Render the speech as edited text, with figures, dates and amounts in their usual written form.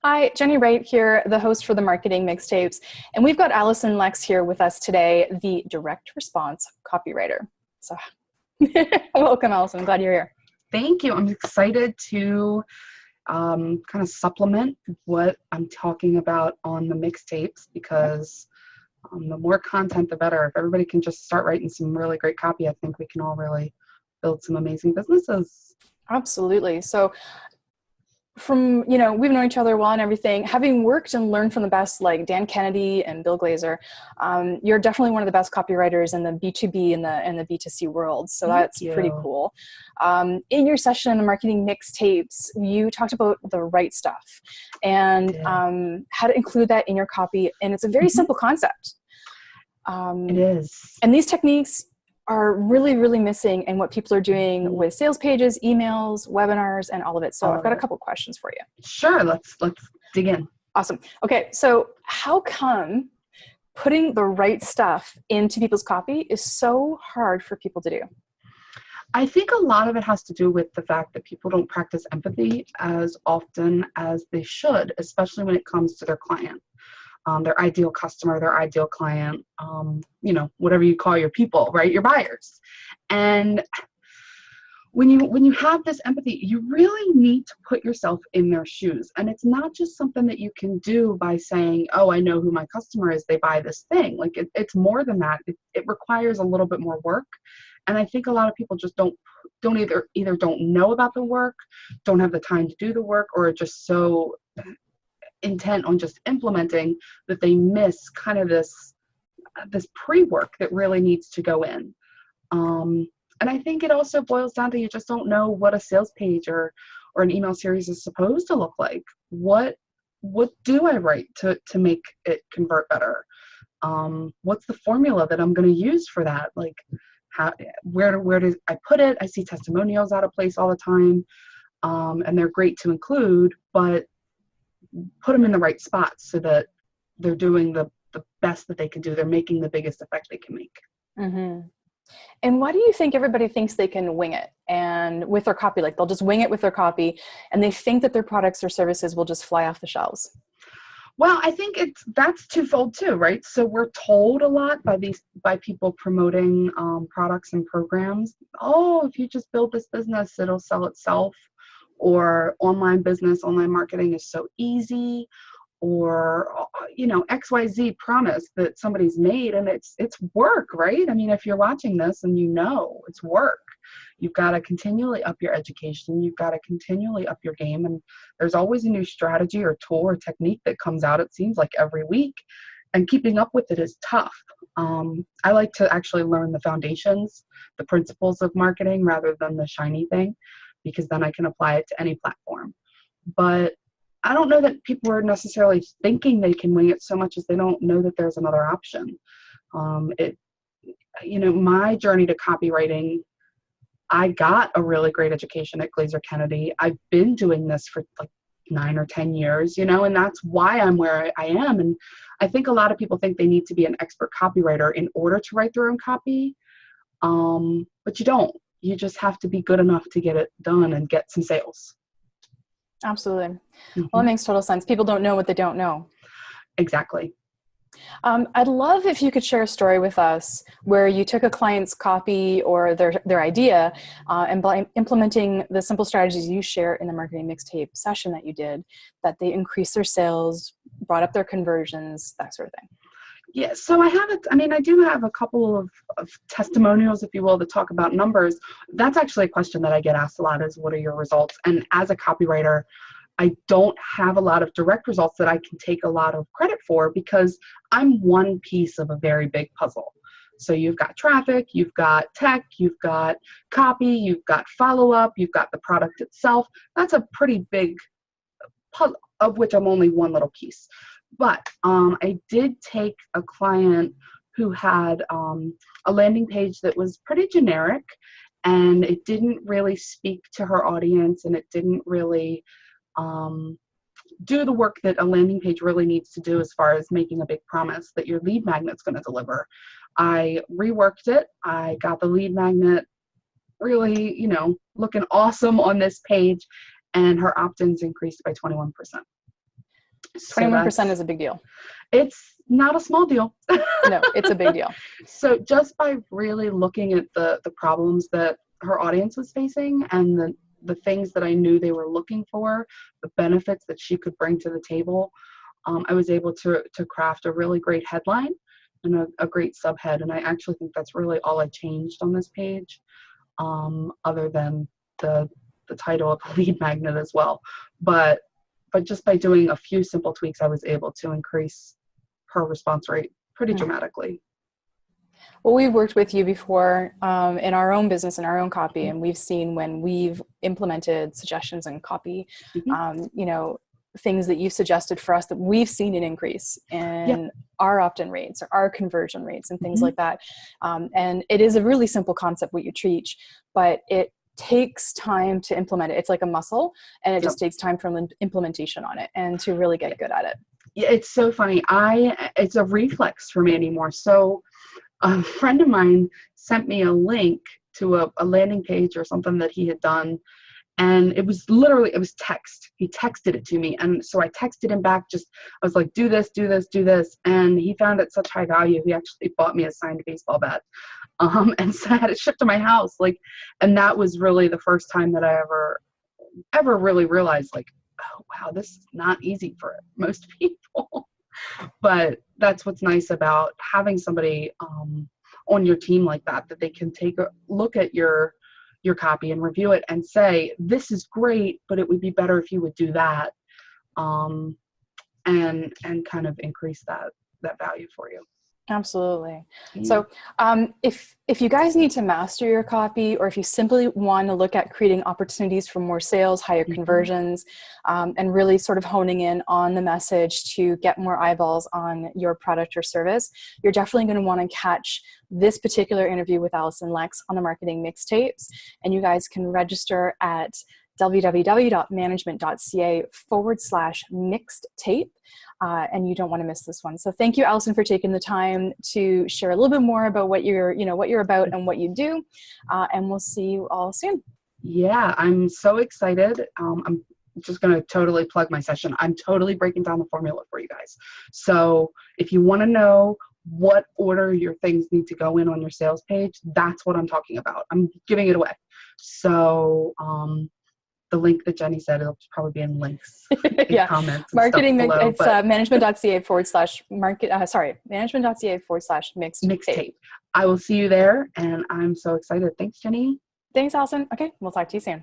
Hi, Jenny Wright here, the host for the Marketing Mixtapes. And we've got Alyson Lex here with us today, the direct response copywriter. So welcome, Alyson. I'm glad you're here. Thank you. I'm excited to kind of supplement what I'm talking about on the mixtapes because the more content, the better. If everybody can just start writing some really great copy, I think we can all really build some amazing businesses. Absolutely. So we've known each other well and everything, having worked and learned from the best like Dan Kennedy and Bill Glazer, you're definitely one of the best copywriters in the B2B and the B2C world. So that's pretty cool. In your session in the Marketing Mixtapes, you talked about the right stuff and how to include that in your copy. And it's a very simple concept. It is. And these techniques are really, really missing in what people are doing with sales pages, emails, webinars, and all of it. So I've got a couple questions for you. Sure, let's dig in. Awesome. Okay, so how come putting the right stuff into people's copy is so hard for people to do? I think a lot of it has to do with the fact that people don't practice empathy as often as they should, especially when it comes to their client. Their ideal customer, their ideal client, whatever you call your people, right? Your buyers. And when you have this empathy, you really need to put yourself in their shoes. And it's not just something that you can do by saying, oh, I know who my customer is, they buy this thing. Like it's more than that. It requires a little bit more work. And I think a lot of people just don't either don't know about the work, don't have the time to do the work, or are just so intent on just implementing that they miss kind of this pre-work that really needs to go in. And I think it also boils down to you just don't know what a sales page or an email series is supposed to look like. What do I write to make it convert better? What's the formula that I'm going to use for that? Like where do I put it? I see testimonials out of place all the time, and they're great to include, but put them in the right spots so that they're doing the best that they can do. They're making the biggest effect they can make. Mm-hmm. And why do you think everybody thinks they can wing it and with their copy? Like they'll just wing it with their copy and they think that their products or services will just fly off the shelves. Well, I think that's twofold too, right? So we're told a lot by people promoting products and programs. Oh, if you just build this business, it'll sell itself. Or online business, online marketing is so easy, or XYZ promise that somebody's made, and it's work, right? I mean, if you're watching this and it's work, you've got to continually up your education, you've got to continually up your game, and there's always a new strategy or tool or technique that comes out, it seems like every week, and keeping up with it is tough. I like to actually learn the foundations, the principles of marketing rather than the shiny thing, because then I can apply it to any platform. But I don't know that people are necessarily thinking they can wing it so much as they don't know that there's another option. My journey to copywriting, I got a really great education at Glazer Kennedy. I've been doing this for like 9 or 10 years, and that's why I'm where I am. And I think a lot of people think they need to be an expert copywriter in order to write their own copy. But you don't. You just have to be good enough to get it done and get some sales. Absolutely. Well, that makes total sense. People don't know what they don't know. Exactly. I'd love if you could share a story with us where you took a client's copy or their idea and by implementing the simple strategies you share in the Marketing Mixtape session that you did, that they increased their sales, brought up their conversions, that sort of thing. Yeah, so I do have a couple of testimonials, if you will, to talk about numbers. That's actually a question that I get asked a lot is, what are your results? And as a copywriter, I don't have a lot of direct results that I can take a lot of credit for because I'm one piece of a very big puzzle. So you've got traffic, you've got tech, you've got copy, you've got follow-up, you've got the product itself. That's a pretty big puzzle, of which I'm only one little piece. But I did take a client who had a landing page that was pretty generic, and it didn't really speak to her audience, and it didn't really do the work that a landing page really needs to do as far as making a big promise that your lead magnet's going to deliver. I reworked it. I got the lead magnet really, looking awesome on this page, and her opt-ins increased by 21%. So 21% is a big deal. It's not a small deal. No, it's a big deal. So just by really looking at the problems that her audience was facing and the things that I knew they were looking for, the benefits that she could bring to the table, I was able to craft a really great headline and a great subhead. And I actually think that's really all I changed on this page, other than the title of the lead magnet as well. But just by doing a few simple tweaks, I was able to increase her response rate pretty dramatically. Well, we've worked with you before in our own business, in our own copy, and we've seen when we've implemented suggestions in copy, things that you've suggested for us, that we've seen an increase in our opt-in rates or our conversion rates and things like that. And it is a really simple concept what you teach, but it takes time to implement it. It's like a muscle, and it just takes time for implementation on it and to really get good at it. Yeah, it's so funny. It's a reflex for me anymore. So a friend of mine sent me a link to a landing page or something that he had done. And it was text. He texted it to me. And so I texted him back, I was like, do this, do this, do this. And he found it such high value. He actually bought me a signed baseball bat. And so I had it shipped to my house. And that was really the first time that I ever really realized, oh, wow, this is not easy for most people. But that's what's nice about having somebody on your team like that they can take a look at your copy and review it and say, this is great, but it would be better if you would do that, and kind of increase that value for you. Absolutely. Yeah. So if you guys need to master your copy, or if you simply want to look at creating opportunities for more sales, higher conversions, and really sort of honing in on the message to get more eyeballs on your product or service, you're definitely going to want to catch this particular interview with Alyson Lex on the Marketing Mixtapes. And you guys can register at www.management.ca/mixed-tape. And you don't want to miss this one. So thank you, Alyson, for taking the time to share a little bit more about what you're about and what you do. And we'll see you all soon. Yeah, I'm so excited. I'm just going to totally plug my session. I'm totally breaking down the formula for you guys. So if you want to know what order your things need to go in on your sales page, that's what I'm talking about. I'm giving it away. So the link that Jenny said, it'll probably be in links, in comments. Marketing, it's management.ca/mixed-tape. I will see you there, and I'm so excited. Thanks, Jenny. Thanks, Alyson. Okay, we'll talk to you soon.